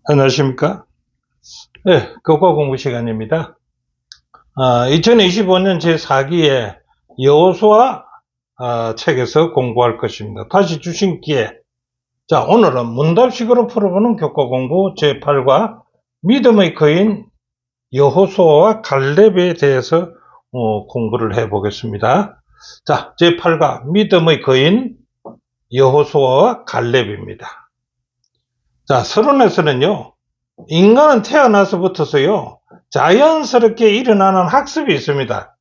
안녕하십니까? 네, 교과 공부 시간입니다. 2025년 제4기의 여호수아 책에서 공부할 것입니다. 다시 주신 기회. 자, 오늘은 문답식으로 풀어보는 교과 공부 제8과 믿음의 거인 여호수아와 갈렙에 대해서 공부를 해보겠습니다. 자, 제8과 믿음의 거인 여호수아와 갈렙입니다. 자, 서론에서는요, 인간은 태어나서부터서요, 자연스럽게 일어나는 학습이 있습니다.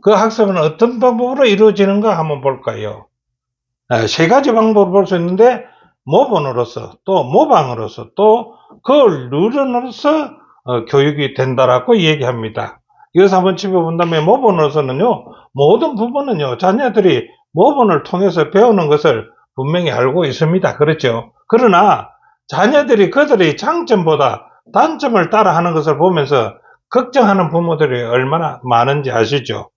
그 학습은 어떤 방법으로 이루어지는가 한번 볼까요? 세 가지 방법으로 볼 수 있는데, 모본으로서, 또 모방으로서, 또 그걸 누른으로서 교육이 된다라고 얘기합니다. 이것을 한번 짚어본다면, 모본으로서는요, 모든 부분은요, 자녀들이 모본을 통해서 배우는 것을 분명히 알고 있습니다. 그렇죠? 그러나, 자녀들이 그들의 장점보다 단점을 따라 하는 것을 보면서 걱정하는 부모들이 얼마나 많은지 아시죠?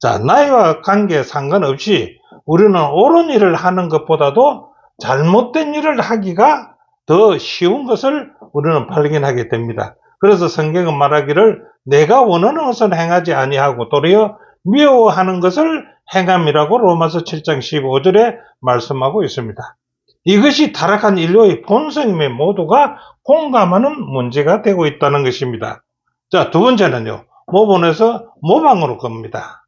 자, 나이와 관계에 상관없이 우리는 옳은 일을 하는 것보다도 잘못된 일을 하기가 더 쉬운 것을 우리는 발견하게 됩니다. 그래서 성경은 말하기를 내가 원하는 것은 행하지 아니하고 도리어 미워하는 것을 행함이라고 로마서 7장 15절에 말씀하고 있습니다. 이것이 타락한 인류의 본성임에 모두가 공감하는 문제가 되고 있다는 것입니다. 자, 두 번째는요, 모본에서 모방으로 갑니다.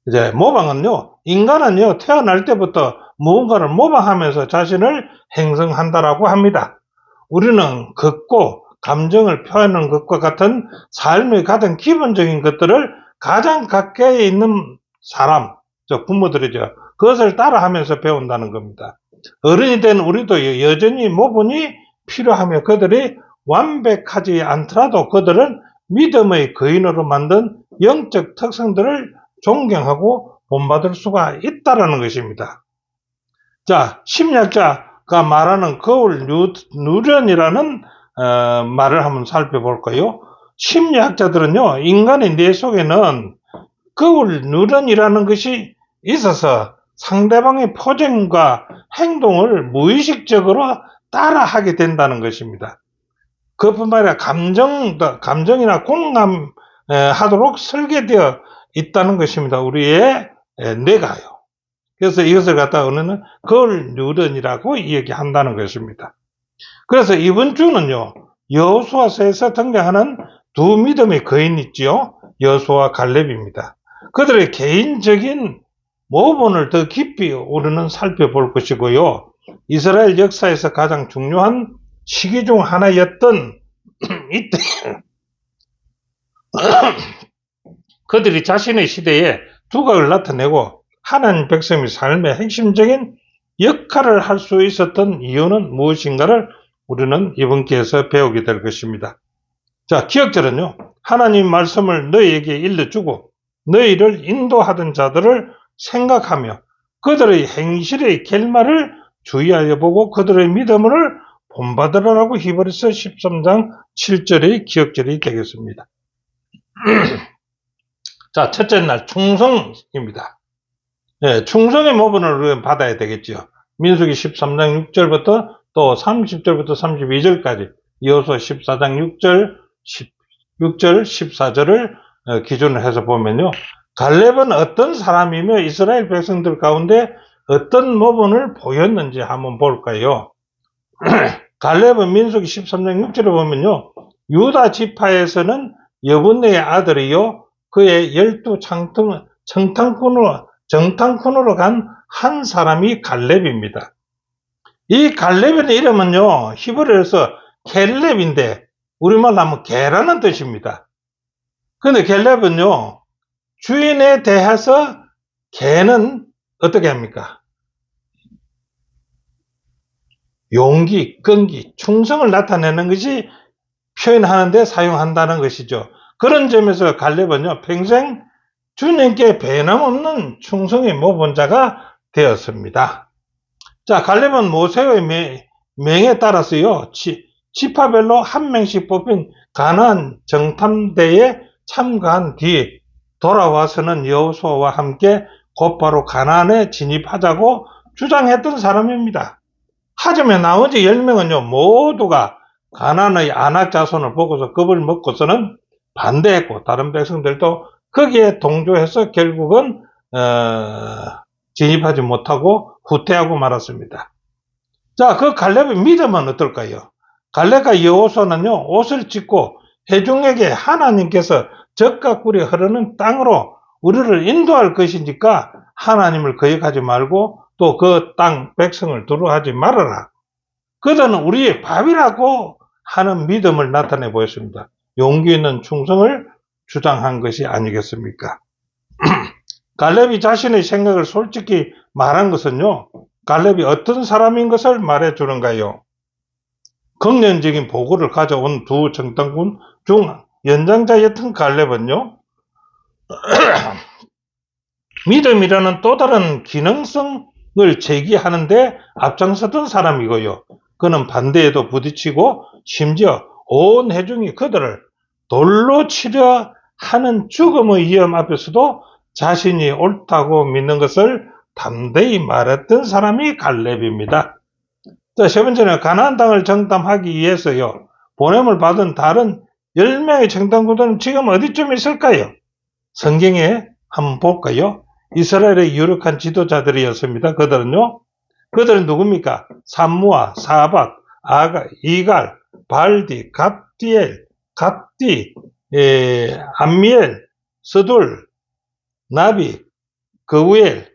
이제 모방은요, 인간은요, 태어날 때부터 무언가를 모방하면서 자신을 형성한다라고 합니다. 우리는 걷고 감정을 표현하는 것과 같은 삶의 가장 기본적인 것들을 가장 가까이에 있는 사람, 부모들이죠. 그것을 따라하면서 배운다는 겁니다. 어른이 된 우리도 여전히 모본이 필요하며 그들이 완벽하지 않더라도 그들은 믿음의 거인으로 만든 영적 특성들을 존경하고 본받을 수가 있다는 것입니다. 자, 심리학자가 말하는 거울 누런이라는 말을 한번 살펴볼까요? 심리학자들은요, 인간의 뇌 속에는 거울 누런이라는 것이 있어서 상대방의 표정과 행동을 무의식적으로 따라하게 된다는 것입니다. 그뿐만 아니라 감정이나 공감하도록 설계되어 있다는 것입니다. 우리의 뇌가요. 그래서 이것을 갖다가 우리는 거울 뉴런이라고 얘기한다는 것입니다. 그래서 이번 주는요, 여호수아서에서 등장하는 두 믿음의 거인이 있지요. 여호수아와 갈렙입니다. 그들의 개인적인 모본을 더 깊이 우리는 살펴볼 것이고요. 이스라엘 역사에서 가장 중요한 시기 중 하나였던 이때 그들이 자신의 시대에 두각을 나타내고 하나님 백성의 삶의 핵심적인 역할을 할 수 있었던 이유는 무엇인가를 우리는 이번 기회에서 배우게 될 것입니다. 자, 기억절은요, 하나님 말씀을 너희에게 일러주고 너희를 인도하던 자들을 생각하며 그들의 행실의 결말을 주의하여 보고 그들의 믿음을 본받으라고 히브리서 13장 7절의 기억절이 되겠습니다. 자, 첫째 날 충성입니다. 네, 충성의 모본을 받아야 되겠죠. 민수기 13장 6절부터 또 30절부터 32절까지 여호수아 14장 6절 14절을 기준으로 해서 보면요, 갈렙은 어떤 사람이며 이스라엘 백성들 가운데 어떤 모본을 보였는지 한번 볼까요? 갈렙은 민수기 13장 6절에 보면요, 유다 지파에서는 여분네의 아들이요 그의 12 정탐꾼으로 간 한 사람이 갈렙입니다. 이 갈렙의 이름은요, 히브리어에서 켈렙인데 우리말로 하면 개라는 뜻입니다. 근데 켈렙은요, 주인에 대해서 개는 어떻게 합니까? 용기, 끈기, 충성을 나타내는 것이 표현하는데 사용한다는 것이죠. 그런 점에서 갈렙은요, 평생 주님께 변함없는 충성의 모본자가 되었습니다. 자, 갈렙은 모세의 명에 따라서요, 지파별로 한 명씩 뽑힌 가나안 정탐대에 참가한 뒤 돌아와서는 여호수아와 함께 곧바로 가나안에 진입하자고 주장했던 사람입니다. 하지만 나머지 10명은요, 모두가 가나안의 안악 자손을 보고서 겁을 먹고서는 반대했고 다른 백성들도 거기에 동조해서 결국은 진입하지 못하고 후퇴하고 말았습니다. 자, 그 갈렙의 믿음은 어떨까요? 갈렙과 여호수아는요, 옷을 찢고 회중에게 하나님께서 젖과 꿀이 흐르는 땅으로 우리를 인도할 것이니까 하나님을 거역하지 말고 또 그 땅 백성을 두려워하지 말아라. 그들은 우리의 밥이라고 하는 믿음을 나타내 보였습니다. 용기 있는 충성을 주장한 것이 아니겠습니까? 갈렙이 자신의 생각을 솔직히 말한 것은요, 갈렙이 어떤 사람인 것을 말해주는가요? 긍정적인 보고를 가져온 두 정탐꾼 중 연장자였던 갈렙은요, 믿음이라는 또 다른 기능성을 제기하는데 앞장섰던 사람이고요. 그는 반대에도 부딪히고 심지어 온 회중이 그들을 돌로 치려 하는 죽음의 위험 앞에서도 자신이 옳다고 믿는 것을 담대히 말했던 사람이 갈렙입니다. 자, 세 번째는 가나안 땅을 정탐하기 위해서요, 보냄을 받은 다른 10명의 정탐꾼들은 지금 어디쯤 있을까요? 성경에 한번 볼까요? 이스라엘의 유력한 지도자들이었습니다. 그들은 누굽니까? 삼무아, 사밧, 이갈, 발디, 갑디, 암미엘, 스둘, 나비, 그우엘.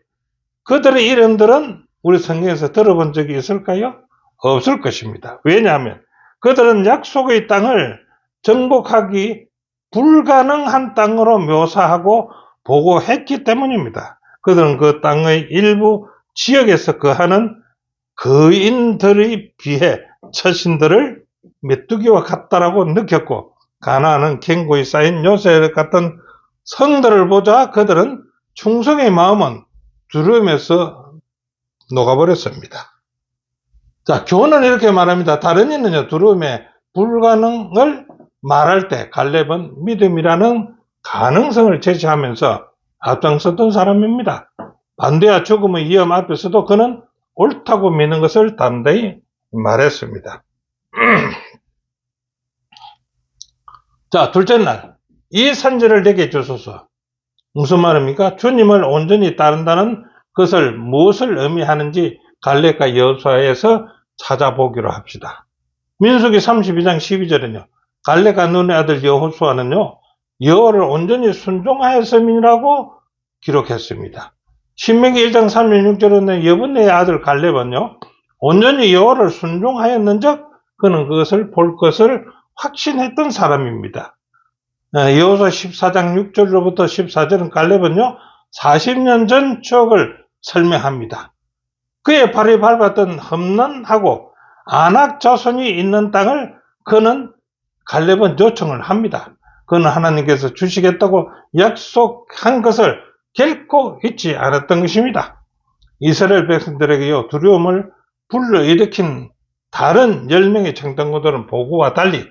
그들의 이름들은 우리 성경에서 들어본 적이 있을까요? 없을 것입니다. 왜냐하면 그들은 약속의 땅을 정복하기 불가능한 땅으로 묘사하고 보고했기 때문입니다. 그들은 그 땅의 일부 지역에서 거하는 거인들에 비해 처신들을 메뚜기와 같다라고 느꼈고, 가나안은 갱고에 쌓인 요새 같은 성들을 보자 그들은 충성의 마음은 두려움에서 녹아버렸습니다. 자, 교훈은 이렇게 말합니다. 다른 이는요, 두려움의 불가능을 말할 때 갈렙은 믿음이라는 가능성을 제시하면서 앞장섰던 사람입니다. 반대와 죽음의 위험 앞에서도 그는 옳다고 믿는 것을 담대히 말했습니다. 자, 둘째 날, 이 산지를 내게 주소서. 무슨 말입니까? 주님을 온전히 따른다는 것을 무엇을 의미하는지 갈렙과 여호수아에서 찾아보기로 합시다. 민수기 32장 12절은요, 갈렙과 눈의 아들 여호수아는요, 여호와를 온전히 순종하였음이라고 기록했습니다. 신명기 1장 36절에는 여분네의 아들 갈렙은요, 온전히 여호와를 순종하였는즉 그는 그것을 볼 것을 확신했던 사람입니다. 여호수아 14장 6절로부터 14절은 갈렙은요, 40년 전 추억을 설명합니다. 그의 발이 밟았던 험난하고 안악 자손이 있는 땅을 갈렙은 요청을 합니다. 그는 하나님께서 주시겠다고 약속한 것을 결코 잊지 않았던 것입니다. 이스라엘 백성들에게요, 두려움을 불러일으킨 다른 10명의 정탐꾼들은 보고와 달리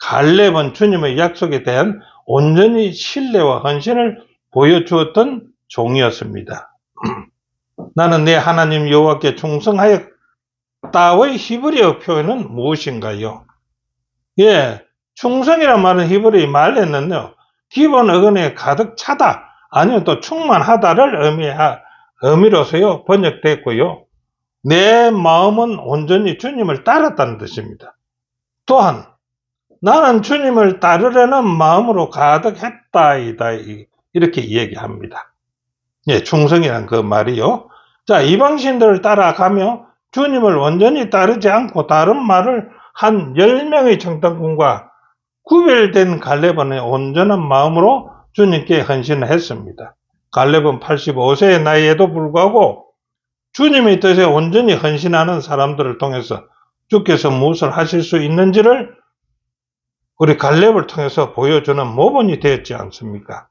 갈렙은 주님의 약속에 대한 온전히 신뢰와 헌신을 보여주었던 종이었습니다. 나는 내 하나님 여호와께 충성하였다의 히브리어 표현은 무엇인가요? 예, 충성이란 말은 히브리 말에는요, 기본 어근에 가득 차다, 아니면 또 충만하다를 의미로서요, 번역됐고요. 내 마음은 온전히 주님을 따랐다는 뜻입니다. 또한, 나는 주님을 따르려는 마음으로 가득했다이다, 이렇게 이야기합니다. 예, 충성이란 그 말이요. 자, 이방신들을 따라가며 주님을 온전히 따르지 않고 다른 말을 한 10명의 정탐꾼과 구별된 갈렙은 온전한 마음으로 주님께 헌신을 했습니다. 갈렙은 85세의 나이에도 불구하고 주님의 뜻에 온전히 헌신하는 사람들을 통해서 주께서 무엇을 하실 수 있는지를 우리 갈렙을 통해서 보여주는 모범이 되었지 않습니까?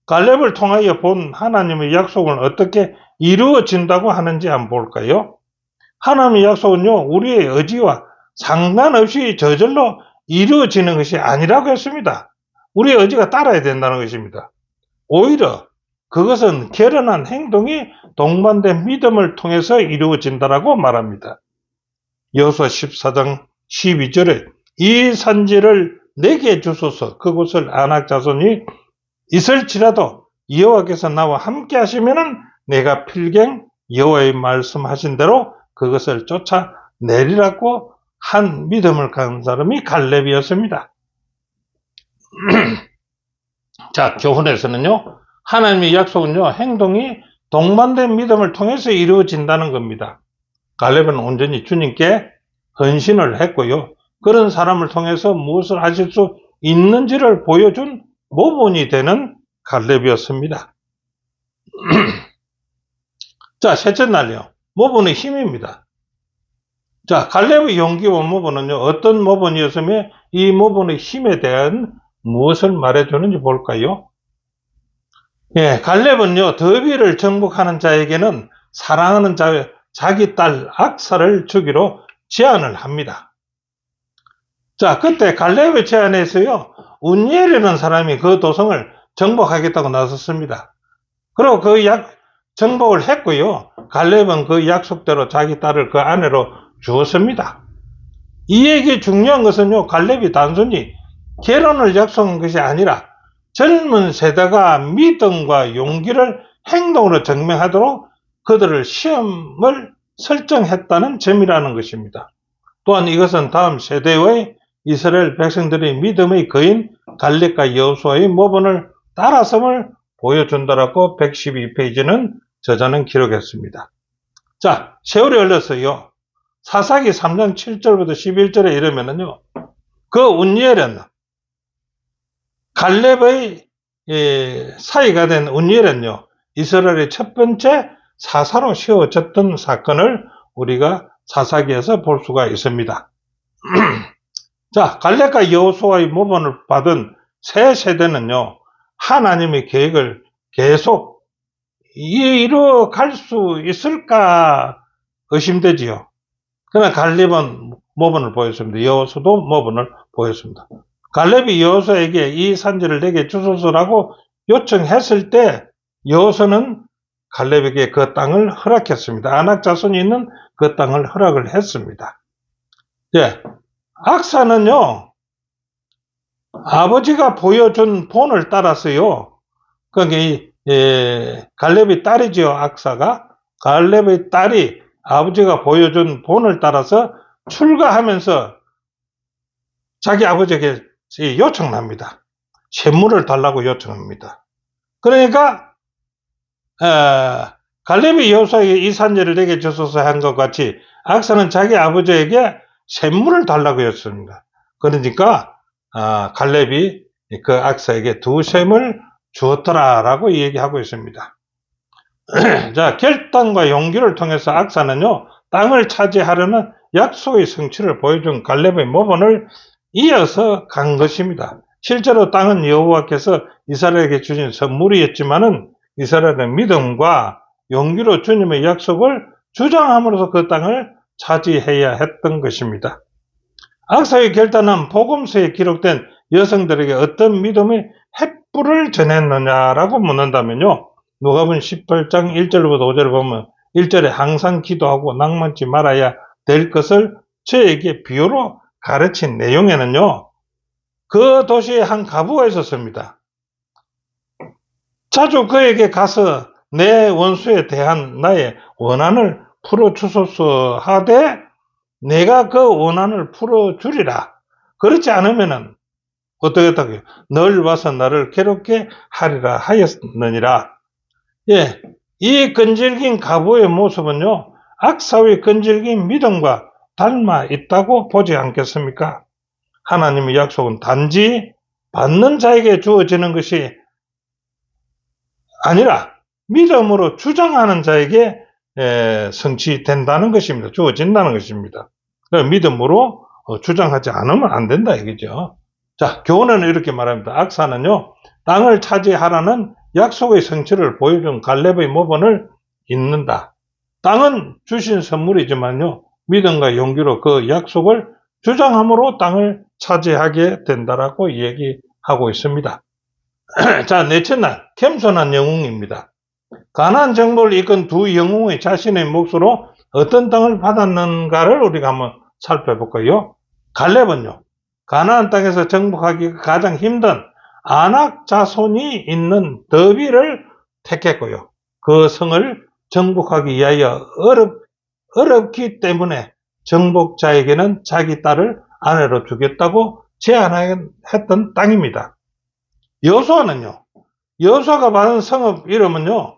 갈렙을 통하여 본 하나님의 약속은 어떻게 이루어진다고 하는지 한번 볼까요? 하나님의 약속은요, 우리의 의지와 상관없이 저절로 이루어지는 것이 아니라고 했습니다. 우리의 의지가 따라야 된다는 것입니다. 오히려 그것은 결연한 행동이 동반된 믿음을 통해서 이루어진다라고 말합니다. 여호수아 14장 12절에 이 산지를 내게 주소서. 그곳을 아낙 자손이 있을지라도 여호와께서 나와 함께 하시면은 내가 필경 여호와의 말씀하신 대로 그것을 쫓아내리라고 한 믿음을 갖는 사람이 갈렙이었습니다. 자, 교훈에서는요, 하나님의 약속은요, 행동이 동반된 믿음을 통해서 이루어진다는 겁니다. 갈렙은 온전히 주님께 헌신을 했고요. 그런 사람을 통해서 무엇을 하실 수 있는지를 보여준 모본이 되는 갈렙이었습니다. 자, 셋째 날이요. 모본의 힘입니다. 자, 갈렙의 용기와 모본은요, 어떤 모본이었으며 이 모본의 힘에 대한 무엇을 말해주는지 볼까요? 예, 갈렙은요, 더비를 정복하는 자에게는 사랑하는 자기 딸 악사를 주기로 제안을 합니다. 자, 그때 갈렙의 제안에서요, 운니엘이라는 사람이 그 도성을 정복하겠다고 나섰습니다. 그리고 정복을 했고요. 갈렙은 그 약속대로 자기 딸을 그 아내로 주었습니다. 이 얘기 중요한 것은요, 갈렙이 단순히 결혼을 약속한 것이 아니라 젊은 세대가 믿음과 용기를 행동으로 증명하도록 그들을 시험을 설정했다는 점이라는 것입니다. 또한 이것은 다음 세대의 이스라엘 백성들의 믿음의 거인 갈렙과 여호수아의 모본을 따라섬을 보여준다라고 112페이지는 저자는 기록했습니다. 자, 세월이 흘렀어요. 사사기 3장 7절부터 11절에 이르면은요, 그 운니엘은 갈렙의 사이가 된 운니엘은요, 이스라엘의 첫 번째 사사로 세워졌던 사건을 우리가 사사기에서 볼 수가 있습니다. 자, 갈렙과 여호수아의 모본을 받은 새 세대는요, 하나님의 계획을 계속 이루어갈 수 있을까 의심되지요. 그러나 갈렙은 모본을 보였습니다. 여호수도 모본을 보였습니다. 갈렙이 여호수에게 이 산지를 내게 주소서라고 요청했을 때 여호수는 갈렙에게 그 땅을 허락했습니다. 아낙 자손이 있는 그 땅을 허락을 했습니다. 예, 악사는요, 아버지가 보여준 본을 따라서요, 그러니까 갈렙의 딸이지요, 악사가. 갈렙의 딸이 아버지가 보여준 본을 따라서 출가하면서 자기 아버지에게 요청합니다. 샘물을 달라고 요청합니다. 그러니까 갈렙이 여호수아에게 이 산지를 내게 주소서 한 것 같이 악사는 자기 아버지에게 샘물을 달라고 했습니다. 그러니까 갈렙이 그 악사에게 두 샘을 주었더라라고 얘기하고 있습니다. 자, 결단과 용기를 통해서 악사는요, 땅을 차지하려는 약속의 성취를 보여준 갈렙의 모본을 이어서 간 것입니다. 실제로 땅은 여호와께서 이스라엘에게 주신 선물이었지만은 이스라엘은 믿음과 용기로 주님의 약속을 주장함으로써 그 땅을 차지해야 했던 것입니다. 악사의 결단은 복음서에 기록된 여성들에게 어떤 믿음의 횃불을 전했느냐라고 묻는다면요, 누가복음 18장 1절부터 5절을 보면 1절에 항상 기도하고 낭만치 말아야 될 것을 저에게 비유로 가르친 내용에는요, 그 도시에 한 과부가 있었습니다. 자주 그에게 가서 내 원수에 대한 나의 원한을 풀어주소서 하되 내가 그 원한을 풀어주리라. 그렇지 않으면은 어떻게 했다고요? 널 와서 나를 괴롭게 하리라 하였느니라. 예, 이 끈질긴 과부의 모습은요, 악사의 끈질긴 믿음과 닮아 있다고 보지 않겠습니까? 하나님의 약속은 단지 받는 자에게 주어지는 것이 아니라 믿음으로 주장하는 자에게 성취된다는 것입니다. 주어진다는 것입니다. 믿음으로 주장하지 않으면 안 된다 이거죠. 자, 교훈은 이렇게 말합니다. 악사는요, 땅을 차지하라는 약속의 성취를 보여준 갈렙의 모본을 잇는다. 땅은 주신 선물이지만요, 믿음과 용기로 그 약속을 주장함으로 땅을 차지하게 된다라고 얘기하고 있습니다. 자, 넷째 날, 겸손한 영웅입니다. 가나안 정복을 이끈 두 영웅이 자신의 몫으로 어떤 땅을 받았는가를 우리가 한번 살펴볼까요? 갈렙은요, 가나안 땅에서 정복하기가 가장 힘든 아낙 자손이 있는 더비를 택했고요. 그 성을 정복하기 위하여 어렵기 때문에 정복자에게는 자기 딸을 아내로 주겠다고 제안했던 땅입니다. 여호수아는요, 여호수아가 받은 성읍 이름은요,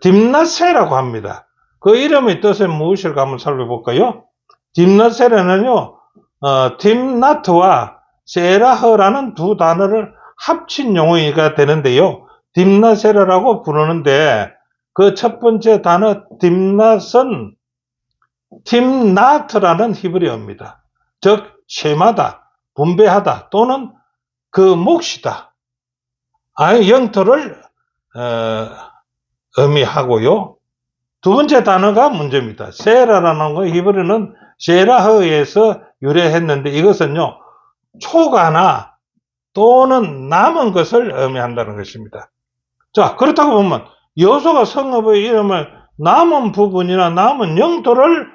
딥낫세라고 합니다. 그 이름의 뜻은 무엇일까 한번 살펴볼까요? 딥낫세라는요, 딥나트와 세라흐라는 두 단어를 합친 용어가 되는데요. 딥낫세라라고 부르는데 그 첫 번째 단어 딥낫은 tim나트라는 히브리어입니다. 즉 셈하다, 분배하다 또는 그 몫이다. 영토를 의미하고요. 두 번째 단어가 문제입니다. 세라라는 거 히브리는 세라흐에서 유래했는데 이것은요, 초가나 또는 남은 것을 의미한다는 것입니다. 자, 그렇다고 보면 여호수아가 성읍의 이름을 남은 부분이나 남은 영토를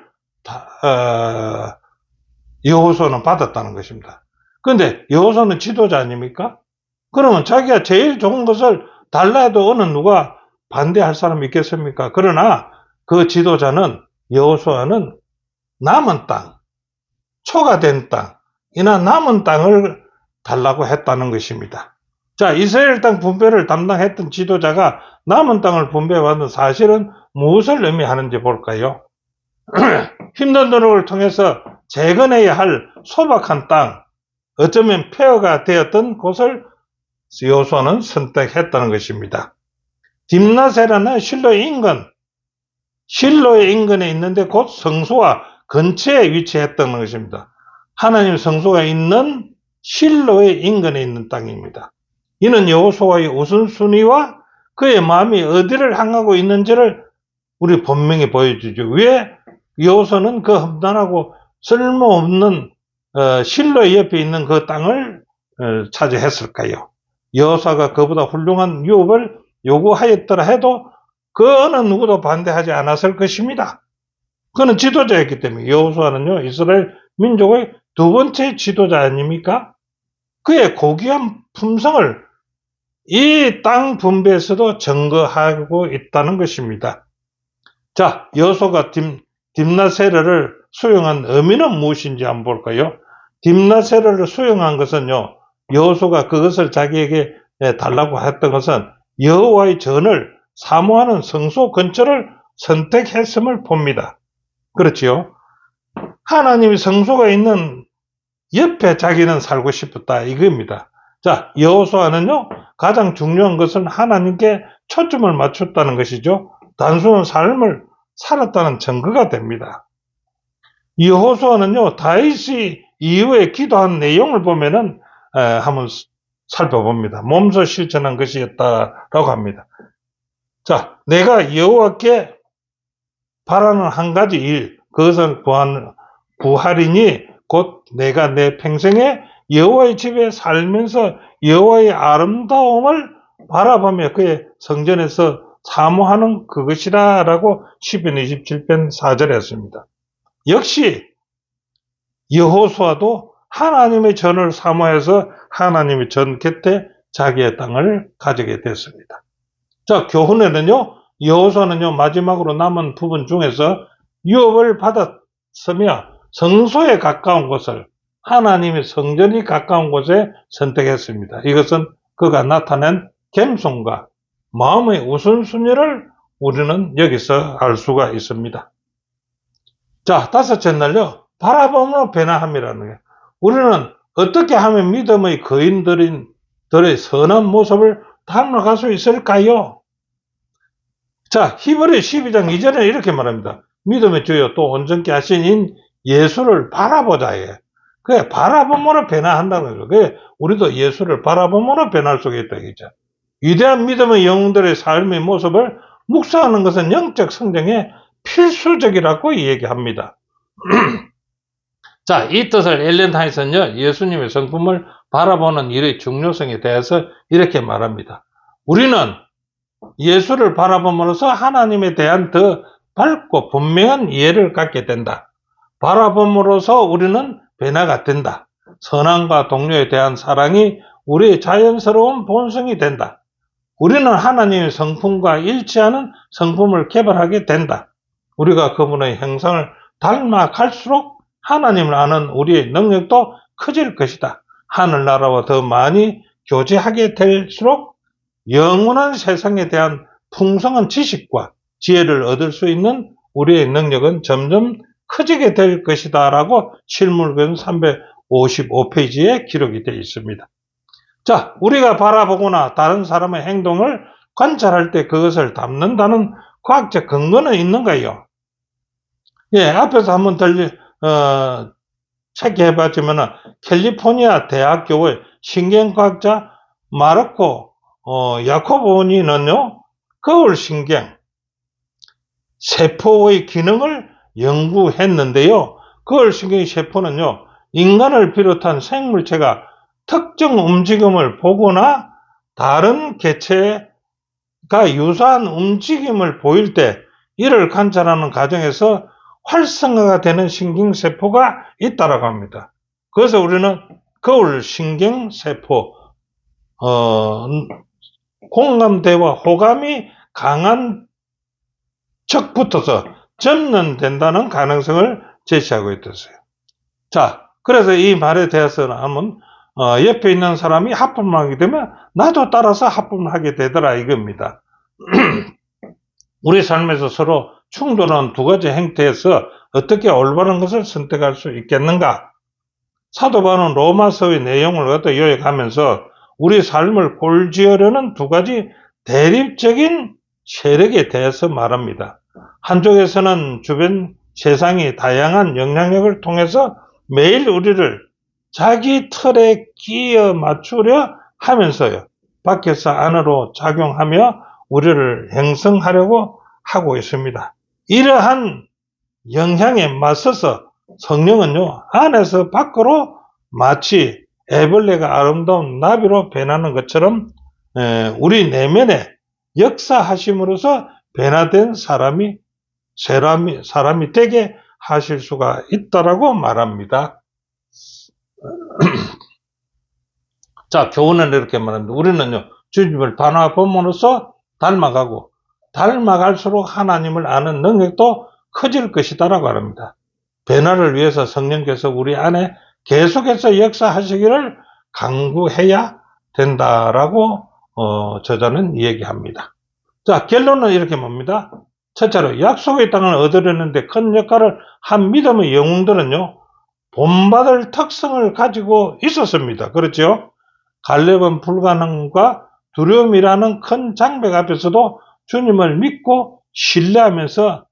여호수아는 받았다는 것입니다. 그런데 여호수아는 지도자 아닙니까? 그러면 자기가 제일 좋은 것을 달라 해도 어느 누가 반대할 사람이 있겠습니까? 그러나 그 지도자는 여호수아는 남은 땅, 초가된 땅이나 남은 땅을 달라고 했다는 것입니다. 자, 이스라엘 땅 분배를 담당했던 지도자가 남은 땅을 분배받은 사실은 무엇을 의미하는지 볼까요? 힘든 노력을 통해서 재건해야 할 소박한 땅, 어쩌면 폐허가 되었던 곳을 여호수아는 선택했다는 것입니다. 딥낫세라는 실로의 인근에 있는데 곧 성소와 근처에 위치했다는 것입니다. 하나님 성소가 있는 실로의 인근에 있는 땅입니다. 이는 여호수아의 우선순위와 그의 마음이 어디를 향하고 있는지를 우리 본명이 보여주죠. 왜 여호수아는 그 험난하고 쓸모없는 실로 옆에 있는 그 땅을 차지했을까요? 여호수아가 그보다 훌륭한 유업을 요구하였더라 해도 그 어느 누구도 반대하지 않았을 것입니다. 그는 지도자였기 때문에. 여호수아는요, 이스라엘 민족의 두 번째 지도자 아닙니까? 그의 고귀한 품성을 이 땅 분배에서도 증거하고 있다는 것입니다. 자, 여호수아가 딥낫세라를 수용한 의미는 무엇인지 한번 볼까요? 딥낫세라를 수용한 것은요, 여호수아가 그것을 자기에게 달라고 했던 것은 여호와의 전을 사모하는 성소 근처를 선택했음을 봅니다. 그렇지요? 하나님의 성소가 있는 옆에 자기는 살고 싶었다 이겁니다. 자, 여호수아는요, 가장 중요한 것은 하나님께 초점을 맞췄다는 것이죠. 단순한 삶을 살았다는 증거가 됩니다. 여호수아는요, 다윗이 이후에 기도한 내용을 보면은 한번 살펴봅니다. 몸소 실천한 것이었다라고 합니다. 자, 내가 여호와께 바라는 한 가지 일, 그것은 구하리니 곧 내가 내 평생에 여호와의 집에 살면서 여호와의 아름다움을 바라보며 그의 성전에서 사모하는 그것이라 라고 시편 27편 4절에 했습니다. 역시 여호수아도 하나님의 전을 사모해서 하나님의 전 곁에 자기의 땅을 가지게 됐습니다. 자, 교훈에는요, 여호수아는요, 마지막으로 남은 부분 중에서 유업을 받았으며 성소에 가까운 곳을, 하나님의 성전이 가까운 곳에 선택했습니다. 이것은 그가 나타낸 겸손과 마음의 우선순위를 우리는 여기서 알 수가 있습니다. 자, 다섯째 날요, 바라봄으로 변화함이라는 거예요. 우리는 어떻게 하면 믿음의 거인들의 선한 모습을 닮아갈 수 있을까요? 자, 히브리 12장 2절에 이렇게 말합니다. 믿음의 주요 또 온전케 하신 예수를 바라보자. 그게 바라봄으로 변화한다는 거죠. 그게 우리도 예수를 바라봄으로 변할 수 있다. 이죠. 위대한 믿음의 영웅들의 삶의 모습을 묵상하는 것은 영적 성장에 필수적이라고 얘기합니다. 자, 이 뜻을 엘렌 하이트는요, 예수님의 성품을 바라보는 일의 중요성에 대해서 이렇게 말합니다. 우리는 예수를 바라봄으로써 하나님에 대한 더 밝고 분명한 이해를 갖게 된다. 바라봄으로써 우리는 변화가 된다. 선함과 동료에 대한 사랑이 우리의 자연스러운 본성이 된다. 우리는 하나님의 성품과 일치하는 성품을 개발하게 된다. 우리가 그분의 형상을 닮아갈수록 하나님을 아는 우리의 능력도 커질 것이다. 하늘나라와 더 많이 교제하게 될수록 영원한 세상에 대한 풍성한 지식과 지혜를 얻을 수 있는 우리의 능력은 점점 커지게 될 것이다 라고 실물편 355페이지에 기록이 되어 있습니다. 자, 우리가 바라보거나 다른 사람의 행동을 관찰할 때 그것을 담는다는 과학적 근거는 있는가요? 예, 앞에서 한번 체크해봤지만 캘리포니아 대학교의 신경과학자 마르코 야코보니는요, 거울신경 세포의 기능을 연구했는데요. 거울신경의 세포는요, 인간을 비롯한 생물체가 특정 움직임을 보거나 다른 개체가 유사한 움직임을 보일 때 이를 관찰하는 과정에서 활성화가 되는 신경세포가 있다고 합니다. 그래서 우리는 거울신경세포, 공감대와 호감이 강한 척붙어서 전염된다는 가능성을 제시하고 있었어요. 자, 그래서 이 말에 대해서는 한번 옆에 있는 사람이 하품을 하게 되면 나도 따라서 하품을 하게 되더라 이겁니다. 우리 삶에서 서로 충돌하는 두 가지 행태에서 어떻게 올바른 것을 선택할 수 있겠는가? 사도 바울은 로마서의 내용을 갖다 요약하면서 우리 삶을 꼴지으려는 두 가지 대립적인 세력에 대해서 말합니다. 한쪽에서는 주변 세상이 다양한 영향력을 통해서 매일 우리를 자기 틀에 끼어 맞추려 하면서요, 밖에서 안으로 작용하며 우리를 형성하려고 하고 있습니다. 이러한 영향에 맞서서 성령은요, 안에서 밖으로 마치 애벌레가 아름다운 나비로 변하는 것처럼 우리 내면에 역사하심으로써 변화된 사람이 되게 하실 수가 있다라고 말합니다. 자, 교훈은 이렇게 말합니다. 우리는요, 주님을 바라봄으로써 닮아가고 닮아갈수록 하나님을 아는 능력도 커질 것이다라고 합니다. 변화를 위해서 성령께서 우리 안에 계속해서 역사하시기를 강구해야 된다라고 저자는 얘기합니다. 자, 결론은 이렇게 봅니다. 첫째로 약속의 땅을 얻으려는데 큰 역할을 한 믿음의 영웅들은요, 본받을 특성을 가지고 있었습니다. 그렇죠? 갈렙은 불가능과 두려움이라는 큰 장벽 앞에서도 주님을 믿고 신뢰하면서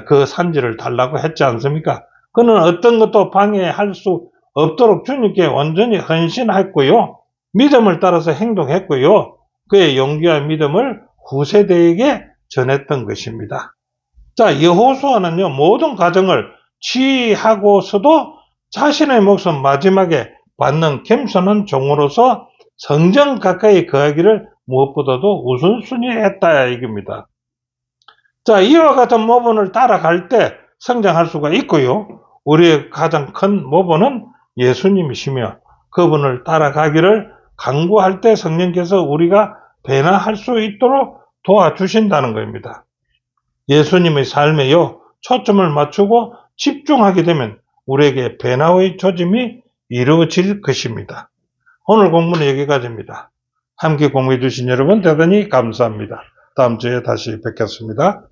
그 산지를 달라고 했지 않습니까? 그는 어떤 것도 방해할 수 없도록 주님께 완전히 헌신했고요, 믿음을 따라서 행동했고요, 그의 용기와 믿음을 후세대에게 전했던 것입니다. 자, 여호수아는요, 모든 과정을 지휘하고서도 자신의 목숨 마지막에 받는 겸손한 종으로서 성전 가까이 거하기를 무엇보다도 우선순위 했다 이겁니다. 자, 이와 같은 모본을 따라갈 때 성장할 수가 있고요, 우리의 가장 큰 모본은 예수님이시며 그분을 따라가기를 강구할 때 성령께서 우리가 변화할 수 있도록 도와주신다는 겁니다. 예수님의 삶에요, 초점을 맞추고 집중하게 되면 우리에게 변화의 조짐이 이루어질 것입니다. 오늘 공부는 여기까지입니다. 함께 공부해 주신 여러분 대단히 감사합니다. 다음 주에 다시 뵙겠습니다.